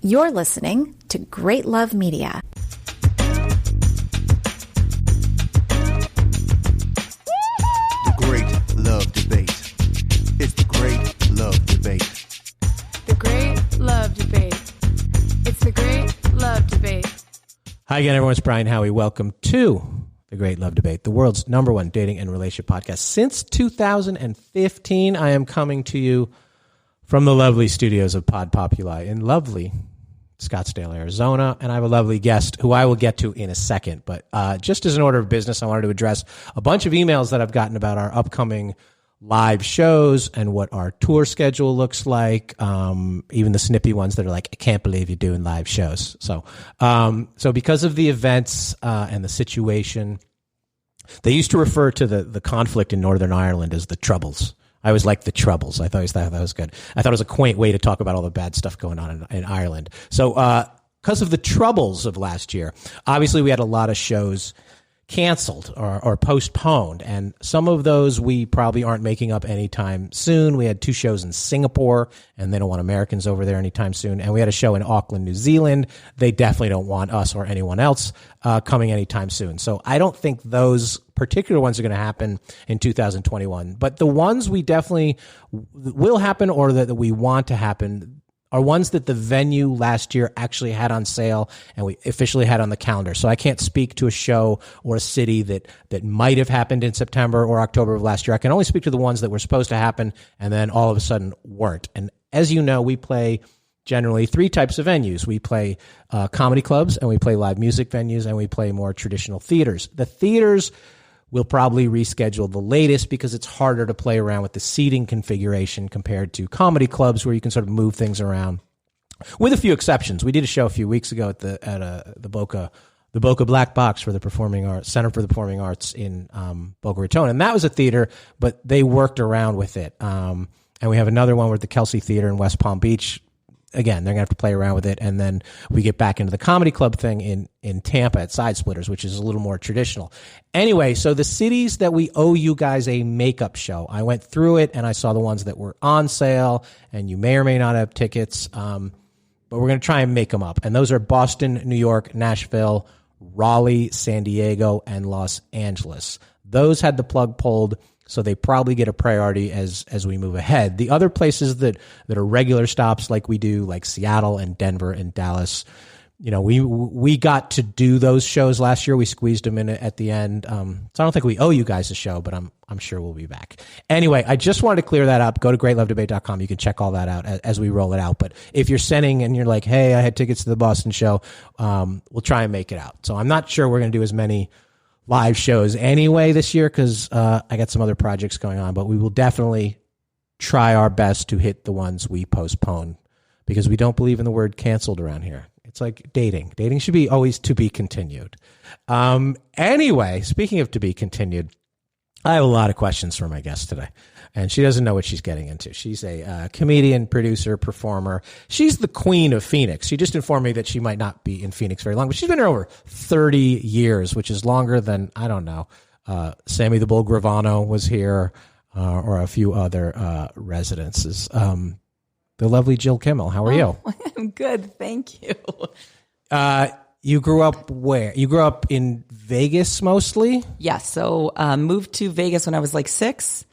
You're listening to Great Love Media. The Great Love Debate. It's the Great Love Debate. The Great Love Debate. It's the Great Love Debate. Hi again, everyone. It's Brian Howie. Welcome to The Great Love Debate, the world's #1 dating and relationship podcast. Since 2015, I am coming to you from the lovely studios of Pod Populi in lovely Scottsdale, Arizona, and I have a lovely guest who I will get to in a second. But just as an order of business, I wanted to address a bunch of emails that I've gotten about our upcoming live shows and what our tour schedule looks like, even the snippy ones that are like, I can't believe you're doing live shows. So because of the events and the situation, they used to refer to the conflict in Northern Ireland as the Troubles. I always liked the Troubles. I thought that was good. I thought it was a quaint way to talk about all the bad stuff going on in Ireland. So because of the troubles of last year, obviously we had a lot of shows canceled or postponed, and some of those we probably aren't making up anytime soon. We had 2 shows in Singapore, and they don't want Americans over there anytime soon. And we had a show in Auckland, New Zealand. They definitely don't want us or anyone else coming anytime soon. So I don't think those particular ones are going to happen in 2021. But the ones we definitely will happen or that we want to happen are ones that the venue last year actually had on sale and we officially had on the calendar. So I can't speak to a show or a city that might have happened in September or October of last year. I can only speak to the ones that were supposed to happen and then all of a sudden weren't. And as you know, we play generally 3 types of venues. We play comedy clubs, and we play live music venues, and we play more traditional theaters. The theaters we'll probably reschedule the latest because it's harder to play around with the seating configuration compared to comedy clubs where you can sort of move things around, with a few exceptions. We did a show a few weeks ago at the Boca Black Box for the Performing Arts Center for the Performing Arts in Boca Raton, and that was a theater, but they worked around with it. And we have another one with the Kelsey Theater in West Palm Beach. Again, they're going to have to play around with it. And then we get back into the comedy club thing in Tampa at Side Splitters, which is a little more traditional. Anyway, so the cities that we owe you guys a makeup show, I went through it and I saw the ones that were on sale, and you may or may not have tickets. But we're going to try and make them up. And those are Boston, New York, Nashville, Raleigh, San Diego, and Los Angeles. Those had the plug pulled, so they probably get a priority as we move ahead. The other places that are regular stops like we do, like Seattle and Denver and Dallas, you know, we got to do those shows last year. We squeezed them in at the end. So I don't think we owe you guys a show, but I'm sure we'll be back. Anyway, I just wanted to clear that up. Go to greatlovedebate.com. You can check all that out as we roll it out. But if you're sending and you're like, hey, I had tickets to the Boston show, we'll try and make it out. So I'm not sure we're going to do as many live shows anyway this year because I got some other projects going on, but we will definitely try our best to hit the ones we postpone because we don't believe in the word canceled around here. It's like dating. Dating should be always to be continued. Anyway, speaking of to be continued, I have a lot of questions for my guest today, and she doesn't know what she's getting into. She's a comedian, producer, performer. She's the queen of Phoenix. She just informed me that she might not be in Phoenix very long, but she's been here over 30 years, which is longer than, I don't know, Sammy the Bull Gravano was here, or a few other residences. The lovely Jill Kimmel. How are you? I'm good. Thank you. You grew up where? You grew up in Vegas mostly? Yes. So moved to Vegas when I was like 6,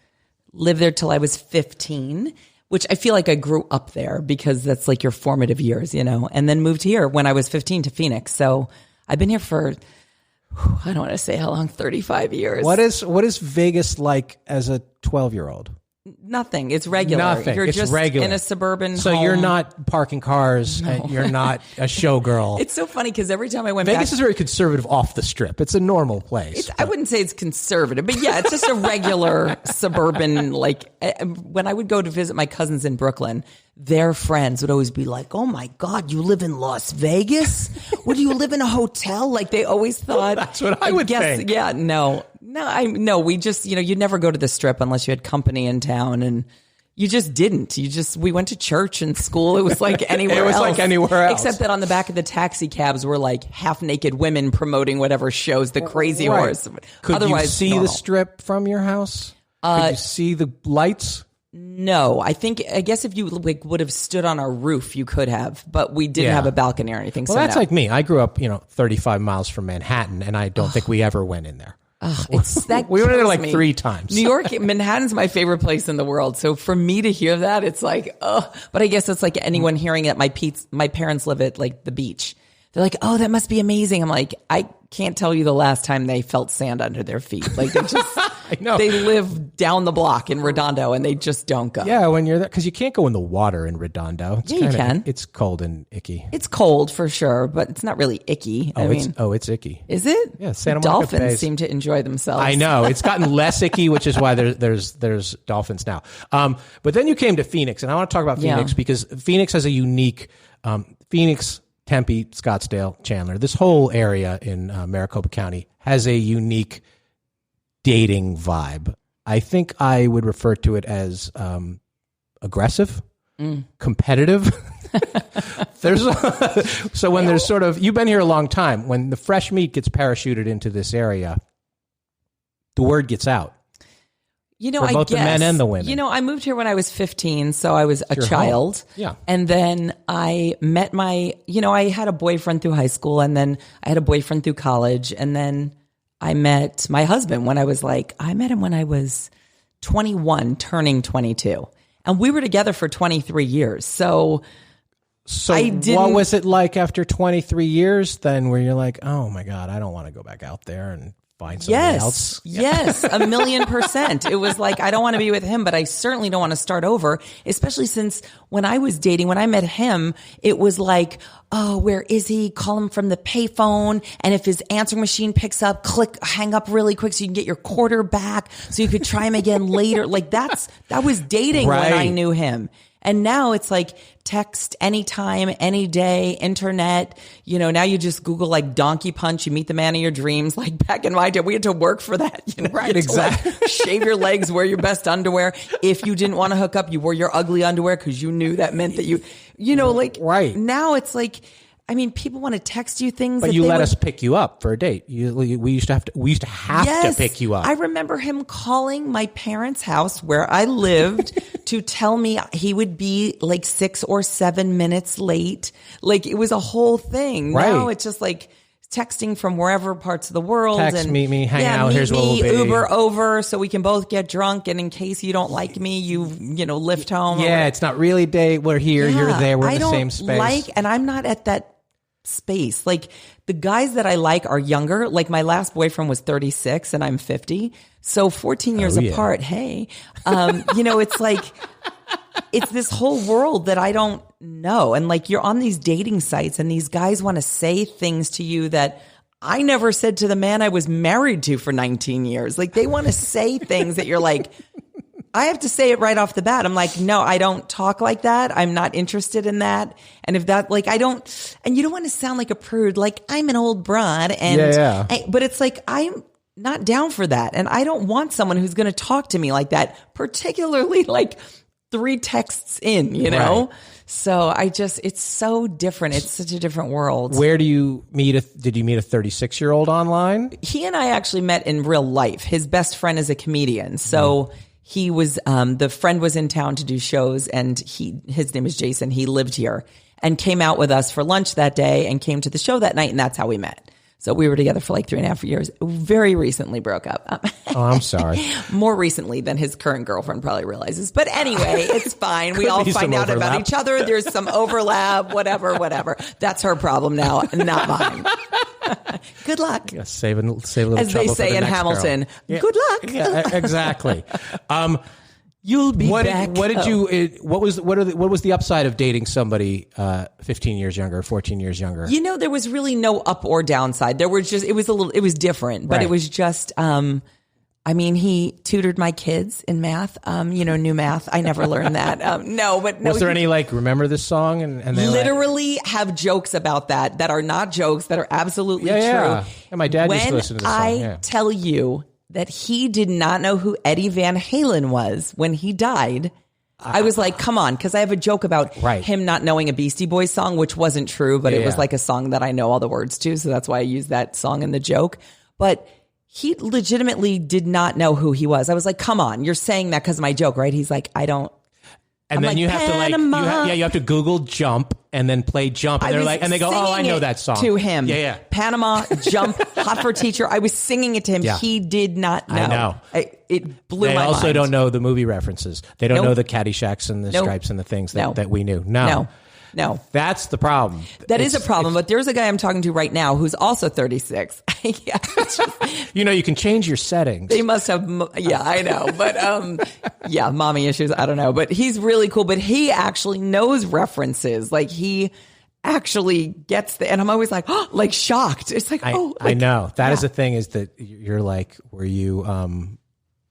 lived there till I was 15, which I feel like I grew up there because that's like your formative years, you know, and then moved here when I was 15 to Phoenix. So I've been here for, I don't want to say how long, 35 years. What is Vegas like as a 12-year-old? Nothing. It's regular. Nothing. You're it's just regular. in a suburban So home. you're not parking cars. No. And you're not a showgirl. It's so funny because every time I went Vegas back, is very conservative off the strip. It's a normal place. I wouldn't say it's conservative, but yeah, it's just a regular suburban, like when I would go to visit my cousins in Brooklyn, their friends would always be like, oh my God, you live in Las Vegas? What, do you live in a hotel? Like they always thought. That's what I would think. Yeah, no, we just, you know, you'd never go to the strip unless you had company in town, and you just didn't. We went to church and school. It was like anywhere else. It was like anywhere else. Except that on the back of the taxi cabs were like half naked women promoting whatever shows, the Crazy Horse. Could Otherwise, you see normal. the strip from your house? Could you see the lights? No, I guess if you like would have stood on our roof, you could have, but we didn't have a balcony or anything. Well, so that's no. like me. I grew up, 35 miles from Manhattan, and I don't think we ever went in there. We went in there like 3 times. New York, Manhattan's my favorite place in the world. So for me to hear that, it's like, but I guess it's like anyone hearing it. My parents live at like the beach. They're like, oh, that must be amazing. I'm like, I can't tell you the last time they felt sand under their feet. Like they just, I know. They live down the block in Redondo and they just don't go. Yeah, when you're there, because you can't go in the water in Redondo. Yeah, you can. It's cold and icky. It's cold for sure, but it's not really icky. It's icky. Is it? Yeah, Santa Monica Dolphins Bay's- seem to enjoy themselves. I know. It's gotten less icky, which is why there's dolphins now. But then you came to Phoenix, and I want to talk about Phoenix because Phoenix has a unique Phoenix, Tempe, Scottsdale, Chandler. This whole area in Maricopa County has a unique dating vibe. I think I would refer to it as aggressive, competitive. So when there's sort of, you've been here a long time, when the fresh meat gets parachuted into this area, the word gets out. For both the men and the women. I moved here when I was 15, so I was a child. Home. Yeah. And then I met I had a boyfriend through high school, and then I had a boyfriend through college, and then I met my husband when I met him when I was 21, turning 22. And we were together for 23 years. So what was it like after 23 years then where you're like, oh my God, I don't want to go back out there and find somebody else? Yes, 1,000,000%. It was like, I don't want to be with him, but I certainly don't want to start over, especially since when I met him, it was like, oh, where is he? Call him from the payphone. And if his answering machine picks up, hang up really quick so you can get your quarter back so you could try him again later. Like that was dating when I knew him. And now it's like text anytime, any day, internet. Now you just Google like donkey punch. You meet the man of your dreams. Like back in my day, we had to work for that. Right, exactly. Shave your legs, wear your best underwear. If you didn't want to hook up, you wore your ugly underwear because you knew that meant that right. Now it's like, people want to text you things. But you let us pick you up for a date. We used to have to pick you up. I remember him calling my parents' house where I lived to tell me he would be like 6 or 7 minutes late. Like it was a whole thing. Right. Now it's just like texting from wherever parts of the world. Meet me, hang out. Here's what we'll be. Uber over so we can both get drunk. And in case you don't like me, you lift home. Yeah, it's not really a date. We're here. You're there. We're in the same space. And I'm not at that space. Like the guys that I like are younger. Like my last boyfriend was 36 and I'm 50. So 14 years apart. Hey, it's like, it's this whole world that I don't know. And like you're on these dating sites and these guys want to say things to you that I never said to the man I was married to for 19 years. Like they want to say things that you're like, I have to say it right off the bat. I'm like, no, I don't talk like that. I'm not interested in that. And if that, like, I don't, and you don't want to sound like a prude, like I'm an old broad. And, but it's like, I'm not down for that. And I don't want someone who's going to talk to me like that, particularly like 3 texts in, Right. So it's so different. It's such a different world. Where did you meet a 36-year-old online? He and I actually met in real life. His best friend is a comedian. So he was, the friend was in town to do shows and his name is Jason. He lived here and came out with us for lunch that day and came to the show that night. And that's how we met. So we were together for like 3.5 years. Very recently broke up. Oh, I'm sorry. More recently than his current girlfriend probably realizes. But anyway, it's fine. We all find out about each other. There's some overlap, whatever. That's her problem now, not mine. Good luck. Yeah, save a little trouble as they say for the in next Hamilton. Girl. Yeah. Good luck. Yeah, exactly. You'll be back. What was the upside of dating somebody 15 years younger, 14 years younger? There was really no up or downside. It was different, but Right. It was just, he tutored my kids in math, new math. I never learned that. No. Was there any remember this song? And they literally have jokes about that are not jokes, that are absolutely true. Yeah. And my dad used to When listen to this song. I tell you that he did not know who Eddie Van Halen was when he died, I was like, come on, because I have a joke about him not knowing a Beastie Boys song, which wasn't true, but it was like a song that I know all the words to, so that's why I used that song in the joke. But he legitimately did not know who he was. I was like, come on, you're saying that because of my joke, right? He's like, I don't. And I'm then like, you have Panama. to you have to Google jump and then play jump. And they're like, and they go, oh, I know that song. To him. Yeah. Panama, jump, hot for teacher. I was singing it to him. Yeah. He did not know. I know. It blew my mind. They also don't know the movie references. They don't Nope. know the Caddyshacs and the Nope. Stripes and the things No. that we knew. No. That's the problem. That is a problem, but there's a guy I'm talking to right now who's also 36. Yeah, it's just, you can change your settings. they must have, yeah, I know. But yeah, mommy issues, I don't know. But he's really cool, but he actually knows references. Like he actually gets and I'm always like, oh, like shocked. It's like, I know. That is the thing is that you're like, were you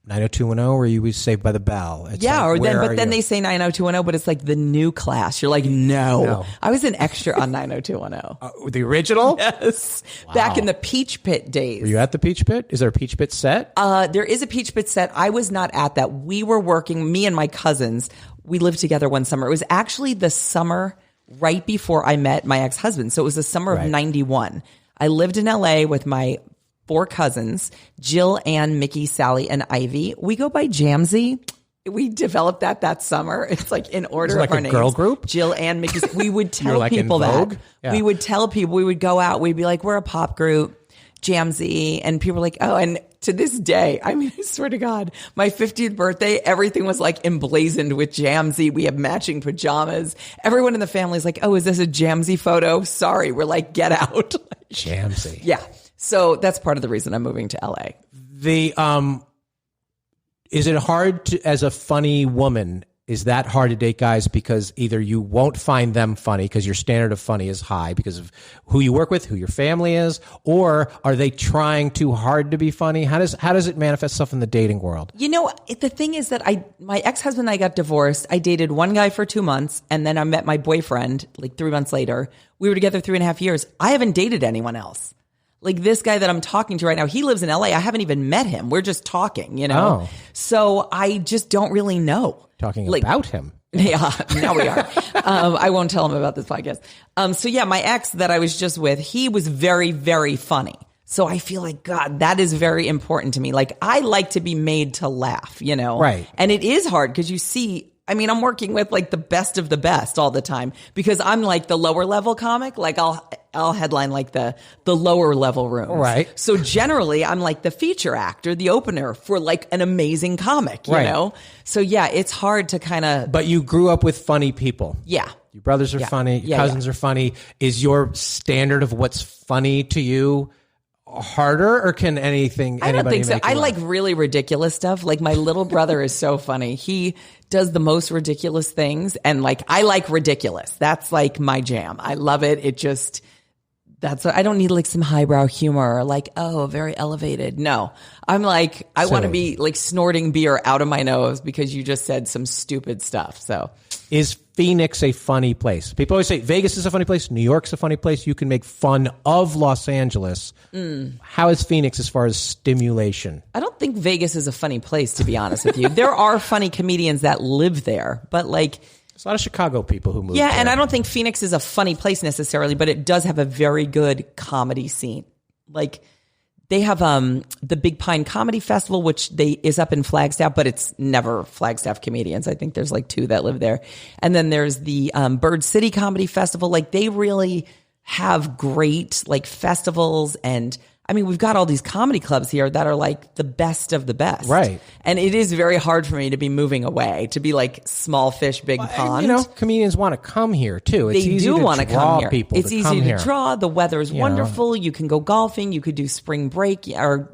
90210 or you was Saved by the Bell? It's yeah, like, but then they say 90210, but it's like the new class. You're like, no. I was an extra on 90210. The original? Yes. Wow. Back in the Peach Pit days. Were you at the Peach Pit? Is there a Peach Pit set? There is a Peach Pit set. I was not at that. We were working, me and my cousins, we lived together one summer. It was actually the summer right before I met my ex-husband. So it was the summer of 91. I lived in LA with my 4 cousins, Jill, Ann, Mickey, Sally, and Ivy. We go by Jamsey. We developed that summer. It's like in order like of our a names. girl group? Jill, Ann, Mickey. We would tell like in people Vogue? that. Yeah. We would tell people, we would go out. We'd be like, we're a pop group, Jamsey. And people were like, oh, and to this day, I mean, I swear to God, my 50th birthday, everything was like emblazoned with Jamsey. We have matching pajamas. Everyone in the family is like, oh, is this a Jamsey photo? Sorry. We're like, get out. Jamsey. Yeah. So that's part of the reason I'm moving to LA. Is it hard to, as a funny woman, is that hard to date guys because either you won't find them funny because your standard of funny is high because of who you work with, who your family is, or are they trying too hard to be funny? How does it manifest itself in the dating world? The thing is that my ex-husband and I got divorced. I dated one guy for 2 months and then I met my boyfriend like 3 months later. We were together 3.5 years. I haven't dated anyone else. Like this guy that I'm talking to right now, he lives in LA. I haven't even met him. We're just talking, Oh. So I just don't really know. Talking about him. Yeah, now we are. I won't tell him about this podcast. So yeah, my ex that I was just with, he was very, very funny. So I feel like, God, that is very important to me. Like I like to be made to laugh, Right. And it is hard because you see, I mean, I'm working with like the best of the best all the time because I'm like the lower level comic. Like I'll headline like the lower level rooms. Right. So generally I'm like the feature actor, the opener for like an amazing comic, you know? So yeah, it's hard to kind of. But you grew up with funny people. Yeah. Your brothers are funny. Your cousins are funny. Is your standard of what's funny to you harder, or can anybody I don't think so. make you I laugh? like really ridiculous stuff. Like my little brother is so funny. He does the most ridiculous things, and like I like ridiculous. That's like my jam. I love it. It just that's what I don't need like some highbrow humor or like, oh, very elevated. No. I'm like I want to be like snorting beer out of my nose because you just said some stupid stuff. So is Phoenix a funny place? People always say Vegas is a funny place. New York's a funny place. You can make fun of Los Angeles. How is Phoenix as far as stimulation? I don't think Vegas is a funny place, to be honest with you. There are funny comedians that live there, but like, there's a lot of Chicago people who move yeah, there. and I don't think Phoenix is a funny place necessarily, but it does have a very good comedy scene. Like they have the Big Pine Comedy Festival, which is up in Flagstaff, but it's never Flagstaff comedians. I think there's like 2 that live there. And then there's the Bird City Comedy Festival. Like they really have great like festivals, and I mean, we've got all these comedy clubs here that are like the best of the best. Right. And it is very hard for me to be moving away, to be like small fish, big pond. Comedians want to come here too. It's They do want to come here. People it's to easy come to here. draw. The weather is wonderful. You can go golfing. You could do spring break or,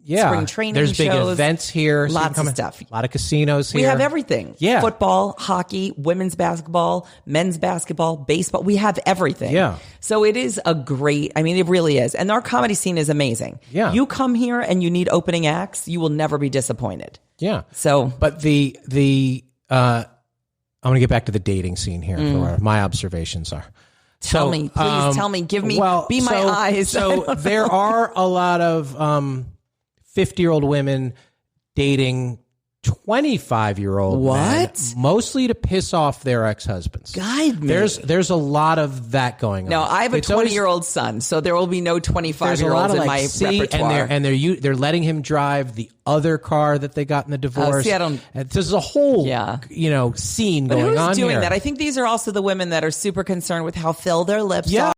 spring training There's big shows. events here. So Lots of stuff. A lot of casinos here. We have everything. Yeah. Football, hockey, women's basketball, men's basketball, baseball. We have everything. Yeah. So it is it really is. And our comedy scene is amazing. Yeah. You come here and you need opening acts, you will never be disappointed. Yeah. So, but I want to get back to the dating scene here. For where my observations are. Tell me, please tell me, give me, be my eyes. So there are a lot of 50-year-old women dating 25-year-old men, What? mostly to piss off their ex-husbands. Guide me. There's a lot of that going on. No, I have a It's always- 20-year-old son, so there will be no There's a lot 25-year-olds of in my repertoire. and they're letting him drive the other car that they got in the divorce. see, I don't- And there's a whole Yeah. scene But going who's on doing here. that? I think these are also the women that are super concerned with how full their lips Yeah. are.